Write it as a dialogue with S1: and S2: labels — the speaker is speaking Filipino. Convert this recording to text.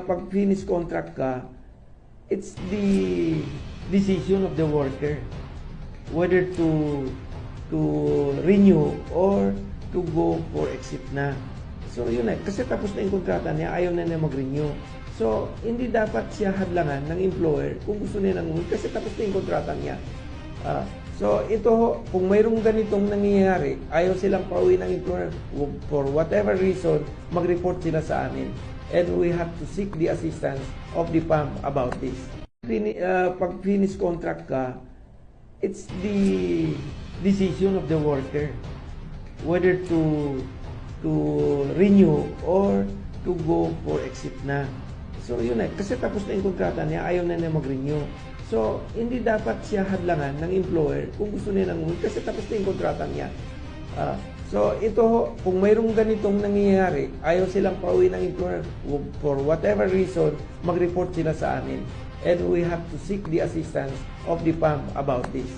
S1: Pag finish contract ka, it's the decision of the worker whether to renew or to go for exit na. So yun na, kasi tapos na yung kontrata niya, ayaw na niya mag-renew. So hindi dapat siya hadlangan ng employer kung gusto niya nang kasi tapos na yung kontrata niya. So ito, kung mayroong ganitong nangyayari, ayaw silang pauwi ng employer for whatever reason, mag-report sila sa amin. And we have to seek the assistance of the PAM about this. Pag finish contract ka, it's the decision of the worker whether to renew or to go for exit na. So yun na, kasi tapos na yung kontrata niya, ayaw na niya mag-renew. So hindi dapat siya hadlangan ng employer kung gusto niya nang kasi tapos na yung kontrata niya. So ito, kung mayroong ganitong nangyayari, ayaw silang pauwi ng employer for whatever reason, mag-report sila sa amin. And we have to seek the assistance of the PAM about this.